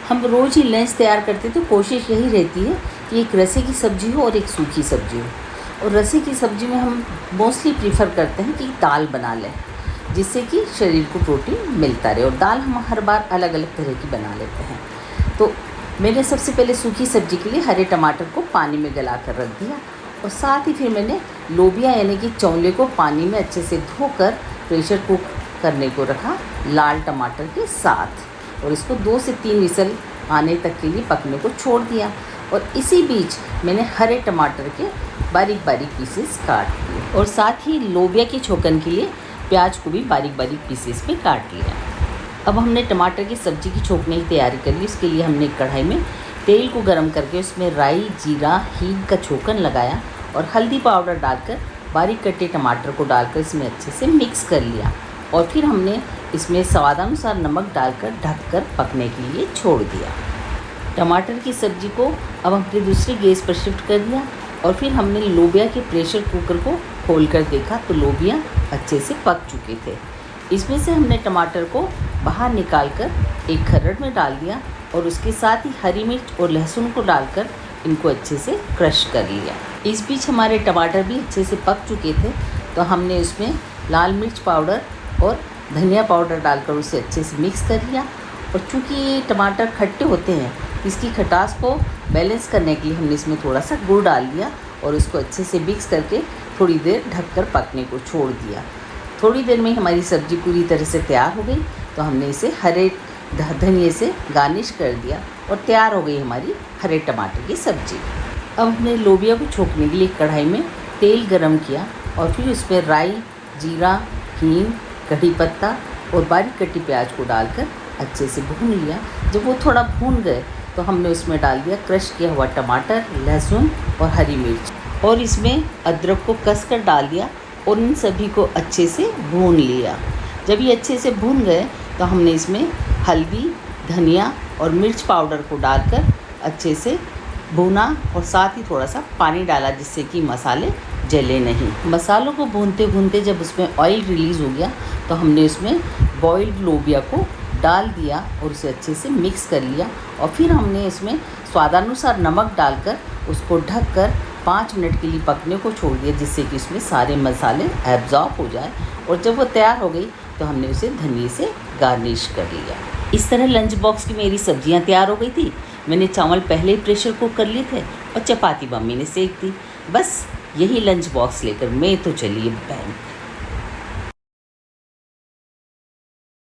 हम रोज़ ही लंच तैयार करते तो कोशिश यही रहती है कि एक रसे की सब्ज़ी हो और एक सूखी सब्ज़ी हो। और रसे की सब्ज़ी में हम मोस्टली प्रीफर करते हैं कि दाल बना लें, जिससे कि शरीर को प्रोटीन मिलता रहे। और दाल हम हर बार अलग अलग तरह की बना लेते हैं। तो मैंने सबसे पहले सूखी सब्ज़ी के लिए हरे टमाटर को पानी में गला कर रख दिया, और साथ ही फिर मैंने लोबिया यानी कि चौले को पानी में अच्छे से धोकर प्रेशर कुक करने को रखा लाल टमाटर के साथ, और इसको 2 से 3 विसल आने तक के लिए पकने को छोड़ दिया। और इसी बीच मैंने हरे टमाटर के बारीक बारीक पीसेस काट लिए, और साथ ही लोबिया के छोकन के लिए प्याज को भी बारीक बारीक पीसेस में काट लिया। अब हमने टमाटर की सब्ज़ी की छोंकने की तैयारी कर ली। उसके लिए हमने कढ़ाई में तेल को गर्म करके उसमें राई, जीरा, हींग का छोकन लगाया और हल्दी पाउडर डालकर बारीक कटे टमाटर को डालकर इसमें अच्छे से मिक्स कर लिया। और फिर हमने इसमें स्वादानुसार नमक डालकर ढककर पकने के लिए छोड़ दिया। टमाटर की सब्ज़ी को अब हमने दूसरी गैस पर शिफ्ट कर दिया, और फिर हमने लोबिया के प्रेशर कुकर को खोलकर देखा तो लोबिया अच्छे से पक चुके थे। इसमें से हमने टमाटर को बाहर निकालकर एक खर्रड़ में डाल दिया, और उसके साथ ही हरी मिर्च और लहसुन को डालकर इनको अच्छे से क्रश कर लिया। इस बीच हमारे टमाटर भी अच्छे से पक चुके थे, तो हमने उसमें लाल मिर्च पाउडर और धनिया पाउडर डालकर उसे अच्छे से मिक्स कर लिया। और चूँकि ये टमाटर खट्टे होते हैं, इसकी खटास को बैलेंस करने के लिए हमने इसमें थोड़ा सा गुड़ डाल दिया, और इसको अच्छे से मिक्स करके थोड़ी देर ढककर पकने को छोड़ दिया। थोड़ी देर में हमारी सब्ज़ी पूरी तरह से तैयार हो गई, तो हमने इसे हरे धनिए से गार्निश कर दिया, और तैयार हो गई हमारी हरे टमाटर की सब्ज़ी। अब हमने लोबिया को छोंकने के लिए कढ़ाई में तेल गरम किया, और फिर उसमें राई, जीरा, हींग, कढ़ी पत्ता और बारीक कटी प्याज को डालकर अच्छे से भून लिया। जब वो थोड़ा भून गए तो हमने उसमें डाल दिया क्रश किया हुआ टमाटर, लहसुन और हरी मिर्च, और इसमें अदरक को कसकर डाल दिया, और इन सभी को अच्छे से भून लिया। जब ये अच्छे से भून गए तो हमने इसमें हल्दी, धनिया और मिर्च पाउडर को डालकर अच्छे से भूना, और साथ ही थोड़ा सा पानी डाला जिससे कि मसाले जले नहीं। मसालों को भूनते भूनते जब उसमें ऑयल रिलीज़ हो गया तो हमने उसमें बॉइल्ड लोबिया को डाल दिया और उसे अच्छे से मिक्स कर लिया। और फिर हमने इसमें स्वादानुसार नमक डालकर उसको ढककर 5 मिनट के लिए पकने को छोड़ दिया, जिससे कि उसमें सारे मसाले एब्जॉर्ब हो जाए। और जब वो तैयार हो गई तो हमने उसे धनिए से गार्निश कर लिया। इस तरह लंच बॉक्स की मेरी सब्जियां तैयार हो गई थी। मैंने चावल पहले ही प्रेशर कुक कर लिए थे, और चपाती मम्मी ने सेक दी। बस यही लंच बॉक्स लेकर मैं तो चली बैंक।